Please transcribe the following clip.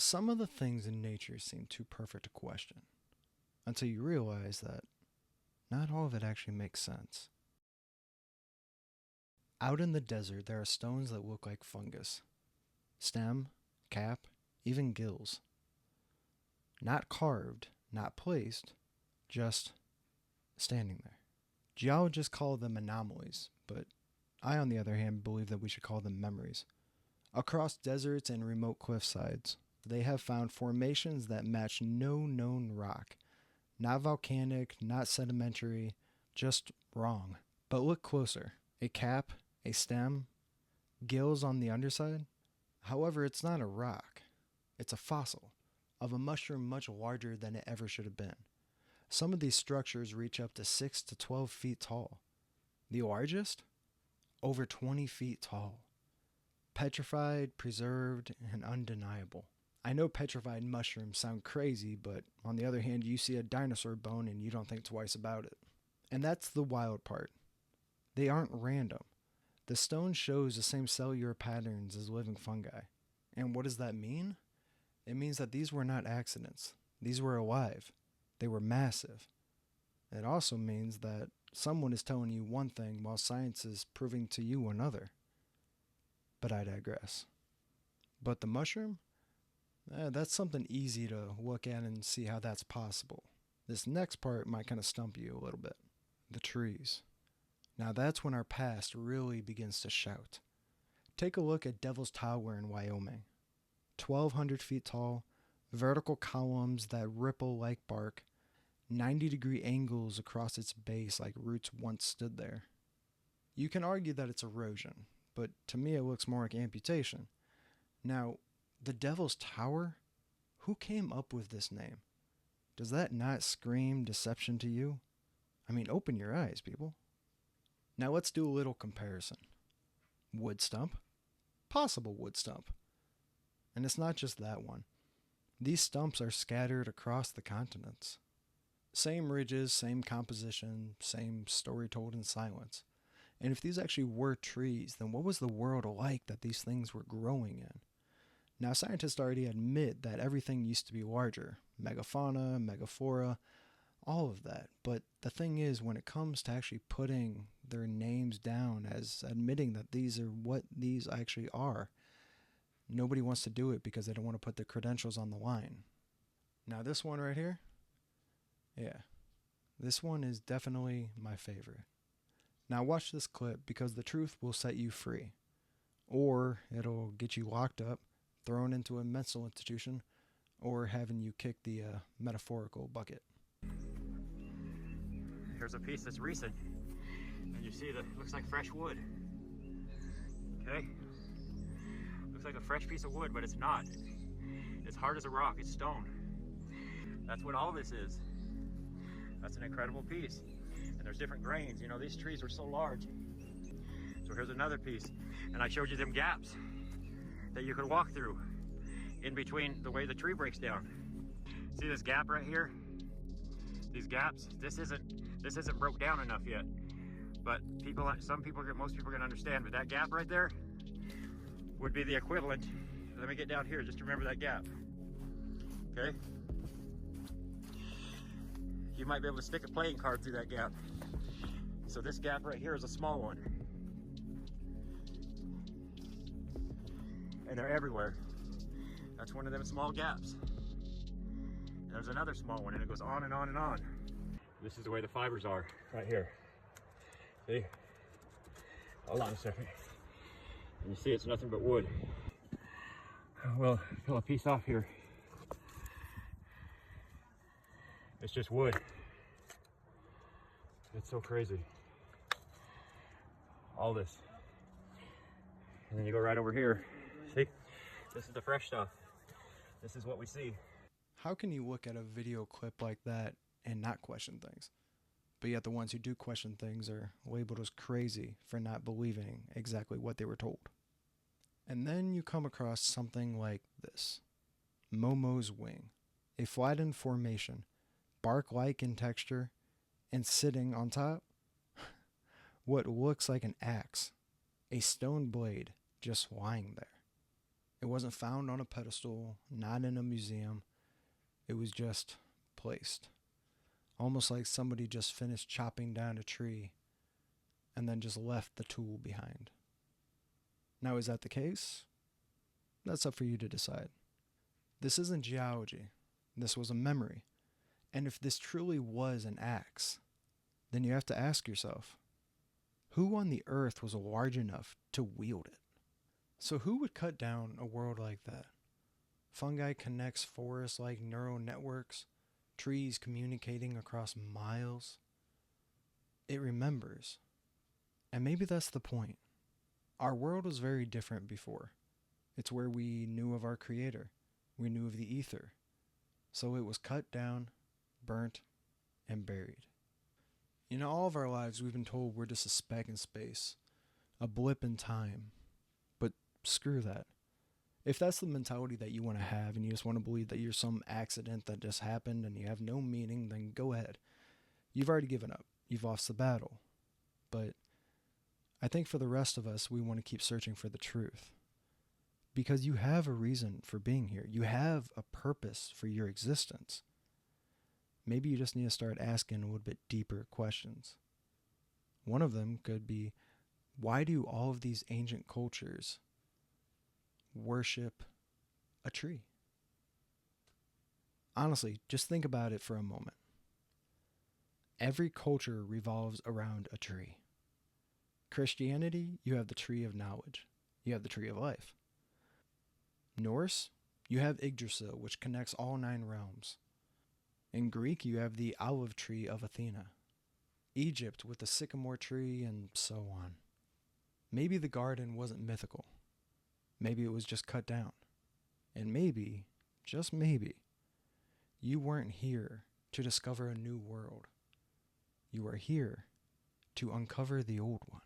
Some of the things in nature seem too perfect to question, until you realize that not all of it actually makes sense. Out in the desert, there are stones that look like fungus. Stem, cap, even gills. Not carved, not placed, just standing there. Geologists call them anomalies, but I, on the other hand, believe that we should call them memories. Across deserts and remote cliffsides, they have found formations that match no known rock. Not volcanic, not sedimentary, just wrong. But look closer. A cap, a stem, gills on the underside. However, it's not a rock. It's a fossil of a mushroom much larger than it ever should have been. Some of these structures reach up to 6 to 12 feet tall. The largest? Over 20 feet tall. Petrified, preserved, and undeniable. I know petrified mushrooms sound crazy, but on the other hand, you see a dinosaur bone and you don't think twice about it. And that's the wild part. They aren't random. The stone shows the same cellular patterns as living fungi. And what does that mean? It means that these were not accidents. These were alive. They were massive. It also means that someone is telling you one thing while science is proving to you another. But I digress. But the mushroom? That's something easy to look at and see how that's possible. This next part might kind of stump you a little bit. The trees. Now that's when our past really begins to shout. Take a look at Devil's Tower in Wyoming. 1,200 feet tall, vertical columns that ripple like bark, 90-degree angles across its base like roots once stood there. You can argue that it's erosion, but to me it looks more like amputation. Now, the Devil's Tower? Who came up with this name? Does that not scream deception to you? I mean, open your eyes, people. Now let's do a little comparison. Wood stump? Possible wood stump. And it's not just that one. These stumps are scattered across the continents. Same ridges, same composition, same story told in silence. And if these actually were trees, then what was the world like that these things were growing in? Now, scientists already admit that everything used to be larger. Megafauna, megaflora, all of that. But the thing is, when it comes to actually putting their names down as admitting that these are what these actually are, nobody wants to do it because they don't want to put their credentials on the line. Now this one right here, yeah, this one is definitely my favorite. Now watch this clip because the truth will set you free. Or it'll get you locked up, thrown into a mental institution, or having you kick the metaphorical bucket. Here's a piece that's recent, and you see that it looks like fresh wood. Okay? Looks like a fresh piece of wood, but it's not. It's hard as a rock, it's stone. That's what all this is. That's an incredible piece. And there's different grains. You know, these trees are so large. So here's another piece. And I showed you them gaps that you could walk through in between the way the tree breaks down. See this gap right here? These gaps, this isn't broke down enough yet. But most people are gonna understand, but that gap right there would be the equivalent. Let me get down here, just remember that gap. Okay? You might be able to stick a playing card through that gap. So this gap right here is a small one. And they're everywhere. That's one of them small gaps. And there's another small one, and it goes on and on and on. This is the way the fibers are, right here. See? Hold on a second. And you see it's nothing but wood. Well, peel a piece off here. It's just wood. It's so crazy. All this. And then you go right over here. See? This is the fresh stuff. This is what we see. How can you look at a video clip like that and not question things? But yet the ones who do question things are labeled as crazy for not believing exactly what they were told. And then you come across something like this. Momo's wing. A flattened formation, bark-like in texture, and sitting on top, what looks like an axe. A stone blade just lying there. It wasn't found on a pedestal, not in a museum. It was just placed. Almost like somebody just finished chopping down a tree and then just left the tool behind. Now, is that the case? That's up for you to decide. This isn't geology. This was a memory. And if this truly was an axe, then you have to ask yourself, who on the earth was large enough to wield it? So who would cut down a world like that? Fungi connects forests like neural networks, trees communicating across miles. It remembers. And maybe that's the point. Our world was very different before. It's where we knew of our Creator. We knew of the ether. So it was cut down, burnt, and buried. You know, all of our lives we've been told we're just a speck in space, a blip in time. But screw that. If that's the mentality that you want to have and you just want to believe that you're some accident that just happened and you have no meaning, then go ahead. You've already given up. You've lost the battle. But I think for the rest of us, we want to keep searching for the truth. Because you have a reason for being here. You have a purpose for your existence. Maybe you just need to start asking a little bit deeper questions. One of them could be, why do all of these ancient cultures worship a tree? Honestly, just think about it for a moment. Every culture revolves around a tree. Christianity, you have the tree of knowledge. You have the tree of life. Norse, you have Yggdrasil, which connects all 9 realms. In Greek, you have the olive tree of Athena. Egypt with the sycamore tree, and so on. Maybe the garden wasn't mythical. Maybe it was just cut down. And maybe, just maybe, you weren't here to discover a new world. You are here to uncover the old one.